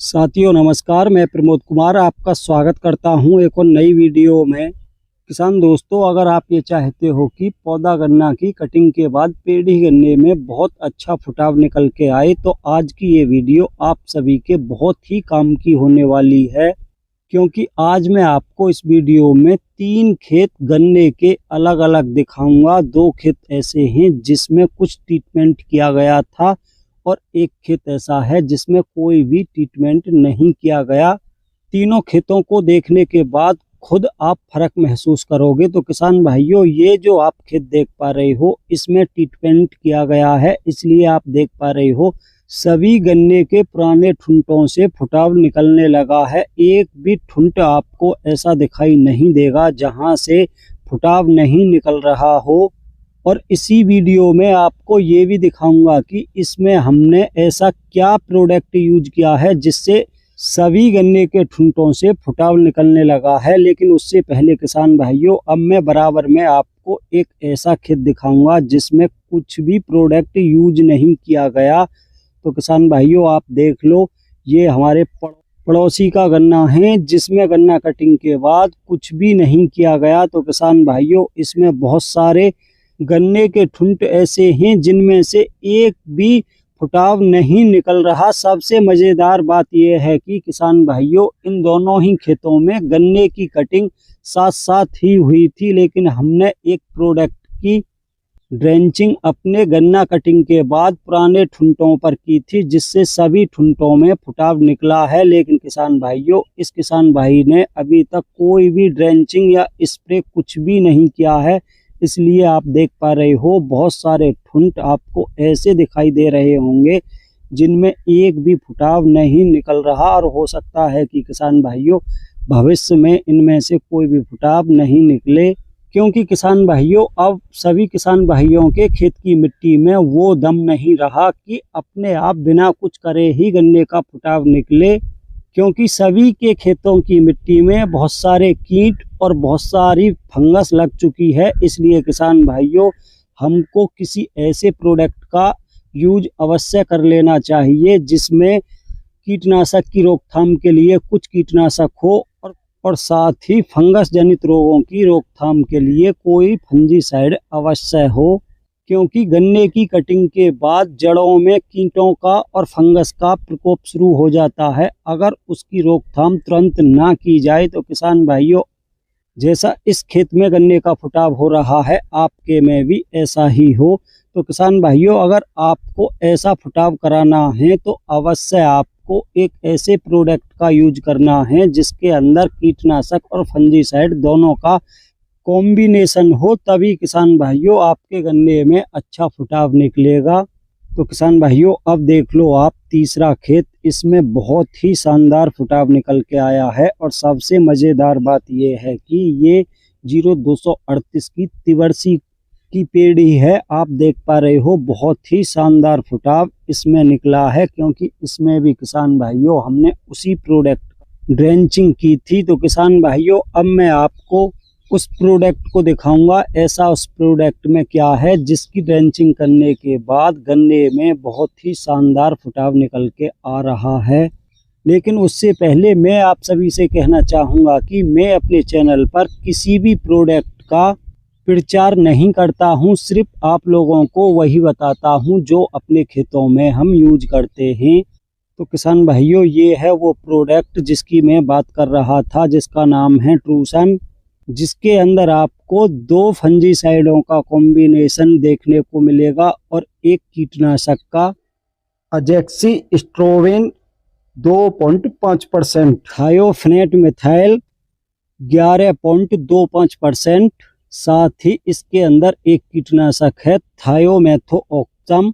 साथियों नमस्कार, मैं प्रमोद कुमार आपका स्वागत करता हूं एक और नई वीडियो में। किसान दोस्तों, अगर आप ये चाहते हो कि पौधा गन्ना की कटिंग के बाद पेड़ी गन्ने में बहुत अच्छा फुटाव निकल के आए, तो आज की ये वीडियो आप सभी के बहुत ही काम की होने वाली है। क्योंकि आज मैं आपको इस वीडियो में 3 खेत गन्ने के अलग अलग दिखाऊंगा। 2 खेत ऐसे हैं जिसमें कुछ ट्रीटमेंट किया गया था और एक खेत ऐसा है जिसमें कोई भी ट्रीटमेंट नहीं किया गया। तीनों खेतों को देखने के बाद खुद आप फर्क महसूस करोगे। तो किसान भाइयों, ये जो आप खेत देख पा रहे हो इसमें ट्रीटमेंट किया गया है, इसलिए आप देख पा रहे हो सभी गन्ने के पुराने ठुंटों से फुटाव निकलने लगा है। एक भी ठुंट आपको ऐसा दिखाई नहीं देगा जहां से फुटाव नहीं निकल रहा हो। और इसी वीडियो में आपको ये भी दिखाऊंगा कि इसमें हमने ऐसा क्या प्रोडक्ट यूज किया है जिससे सभी गन्ने के ठुंटों से फुटाव निकलने लगा है। लेकिन उससे पहले किसान भाइयों, अब मैं बराबर में आपको एक ऐसा खेत दिखाऊंगा जिसमें कुछ भी प्रोडक्ट यूज नहीं किया गया। तो किसान भाइयों आप देख लो, ये हमारे पड़ोसी का गन्ना है जिसमें गन्ना कटिंग के बाद कुछ भी नहीं किया गया। तो किसान भाइयों, इसमें बहुत सारे गन्ने के ठुंट ऐसे हैं जिनमें से एक भी फुटाव नहीं निकल रहा। सबसे मज़ेदार बात यह है कि किसान भाइयों, इन दोनों ही खेतों में गन्ने की कटिंग साथ साथ ही हुई थी, लेकिन हमने एक प्रोडक्ट की ड्रेंचिंग अपने गन्ना कटिंग के बाद पुराने ठुंटों पर की थी, जिससे सभी ठुंटों में फुटाव निकला है। लेकिन किसान भाइयों, इस किसान भाई ने अभी तक कोई भी ड्रेंचिंग या स्प्रे कुछ भी नहीं किया है, इसलिए आप देख पा रहे हो बहुत सारे ठुंट आपको ऐसे दिखाई दे रहे होंगे जिनमें एक भी फुटाव नहीं निकल रहा। और हो सकता है कि किसान भाइयों भविष्य में इनमें से कोई भी फुटाव नहीं निकले, क्योंकि किसान भाइयों अब सभी किसान भाइयों के खेत की मिट्टी में वो दम नहीं रहा कि अपने आप बिना कुछ करे ही गन्ने का फुटाव निकले। क्योंकि सभी के खेतों की मिट्टी में बहुत सारे कीट और बहुत सारी फंगस लग चुकी है। इसलिए किसान भाइयों, हमको किसी ऐसे प्रोडक्ट का यूज अवश्य कर लेना चाहिए जिसमें कीटनाशक की रोकथाम के लिए कुछ कीटनाशक हो और साथ ही फंगस जनित रोगों की रोकथाम के लिए कोई फंजीसाइड अवश्य हो। क्योंकि गन्ने की कटिंग के बाद जड़ों में कीटों का और फंगस का प्रकोप शुरू हो जाता है। अगर उसकी रोकथाम तुरंत ना की जाए तो किसान भाइयों, जैसा इस खेत में गन्ने का फुटाव हो रहा है, आपके में भी ऐसा ही हो। तो किसान भाइयों, अगर आपको ऐसा फुटाव कराना है तो अवश्य आपको एक ऐसे प्रोडक्ट का यूज करना है जिसके अंदर कीटनाशक और फंजीसाइड दोनों का कॉम्बिनेशन हो, तभी किसान भाइयों आपके गन्ने में अच्छा फुटाव निकलेगा। तो किसान भाइयों, अब देख लो आप तीसरा खेत, इसमें बहुत ही शानदार फुटाव निकल के आया है। और सबसे मज़ेदार बात यह है कि ये 0238 की तिवरसी की पेड़ी है। आप देख पा रहे हो बहुत ही शानदार फुटाव इसमें निकला है, क्योंकि इसमें भी किसान भाइयों हमने उसी प्रोडक्ट ड्रेंचिंग की थी। तो किसान भाइयों, अब मैं आपको उस प्रोडक्ट को दिखाऊंगा ऐसा उस प्रोडक्ट में क्या है जिसकी ड्रेंचिंग करने के बाद गन्ने में बहुत ही शानदार फुटाव निकल के आ रहा है। लेकिन उससे पहले मैं आप सभी से कहना चाहूँगा कि मैं अपने चैनल पर किसी भी प्रोडक्ट का प्रचार नहीं करता हूँ, सिर्फ आप लोगों को वही बताता हूँ जो अपने खेतों में हम यूज करते हैं। तो किसान भाइयों, ये है वो प्रोडक्ट जिसकी मैं बात कर रहा था, जिसका नाम है ट्रूसन, जिसके अंदर आपको 2 फंजीसाइडों का कॉम्बिनेशन देखने को मिलेगा और एक कीटनाशक का अजैक्सिस्ट्रोबिन 2.5%, थायोफेनेट मिथाइल 11.25%, साथ ही इसके अंदर एक कीटनाशक है थायोमेथोक्सम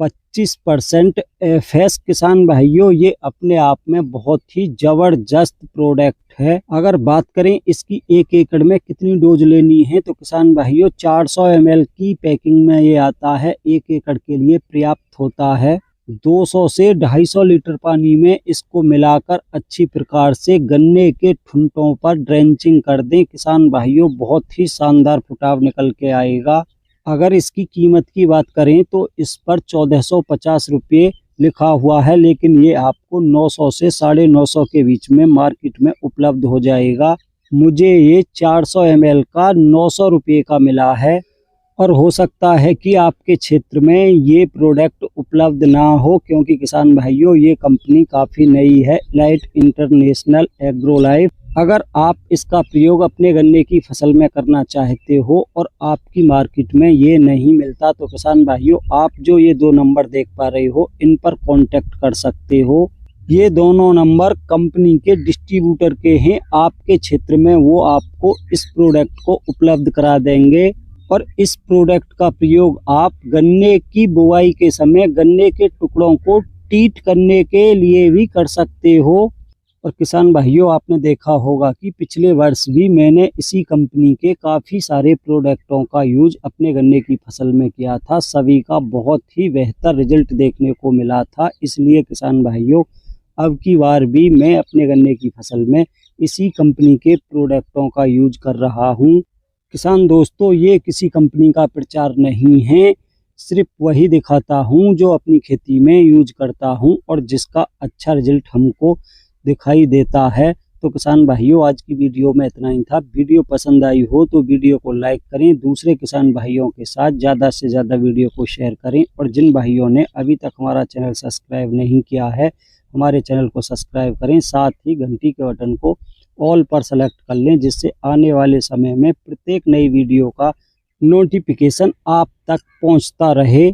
25% एफएस। किसान भाइयों, ये अपने आप में बहुत ही जबरदस्त प्रोडक्ट है। अगर बात करें इसकी 1 एकड़ में कितनी डोज लेनी है, तो किसान भाइयों 400 ml की पैकिंग में ये आता है। 1 एकड़ के लिए पर्याप्त होता है। 200 से 250 लीटर पानी में इसको मिलाकर अच्छी प्रकार से गन्ने के ठुंटों पर ड्रेंचिंग कर दें। किसान भाइयों, बहुत ही शानदार फुटाव निकल के आएगा। अगर इसकी कीमत की बात करें तो इस पर 1450 रुपये लिखा हुआ है, लेकिन ये आपको 900 से 950 के बीच में मार्केट में उपलब्ध हो जाएगा। मुझे ये 400 ml का 900 रुपये का मिला है और हो सकता है कि आपके क्षेत्र में ये प्रोडक्ट उपलब्ध ना हो, क्योंकि किसान भाइयों ये कंपनी काफ़ी नई है, एलाइट इंटरनेशनल एग्रोलाइफ। अगर आप इसका प्रयोग अपने गन्ने की फसल में करना चाहते हो और आपकी मार्केट में ये नहीं मिलता, तो किसान भाइयों आप जो ये 2 नंबर देख पा रहे हो इन पर कांटेक्ट कर सकते हो। ये दोनों नंबर कंपनी के डिस्ट्रीब्यूटर के हैं, आपके क्षेत्र में वो आपको इस प्रोडक्ट को उपलब्ध करा देंगे। और इस प्रोडक्ट का प्रयोग आप गन्ने की बुवाई के समय गन्ने के टुकड़ों को ट्रीट करने के लिए भी कर सकते हो। और किसान भाइयों आपने देखा होगा कि पिछले वर्ष भी मैंने इसी कंपनी के काफ़ी सारे प्रोडक्टों का यूज अपने गन्ने की फसल में किया था, सभी का बहुत ही बेहतर रिजल्ट देखने को मिला था। इसलिए किसान भाइयों अब की बार भी मैं अपने गन्ने की फसल में इसी कंपनी के प्रोडक्टों का यूज कर रहा हूं। किसान दोस्तों ये किसी कंपनी का प्रचार नहीं है, सिर्फ वही दिखाता हूं जो अपनी खेती में यूज करता हूं और जिसका अच्छा रिजल्ट हमको दिखाई देता है। तो किसान भाइयों आज की वीडियो में इतना ही था। वीडियो पसंद आई हो तो वीडियो को लाइक करें, दूसरे किसान भाइयों के साथ ज़्यादा से ज़्यादा वीडियो को शेयर करें और जिन भाइयों ने अभी तक हमारा चैनल सब्सक्राइब नहीं किया है हमारे चैनल को सब्सक्राइब करें, साथ ही घंटी के बटन को ऑल पर सेलेक्ट कर लें, जिससे आने वाले समय में प्रत्येक नई वीडियो का नोटिफिकेशन आप तक पहुंचता रहे।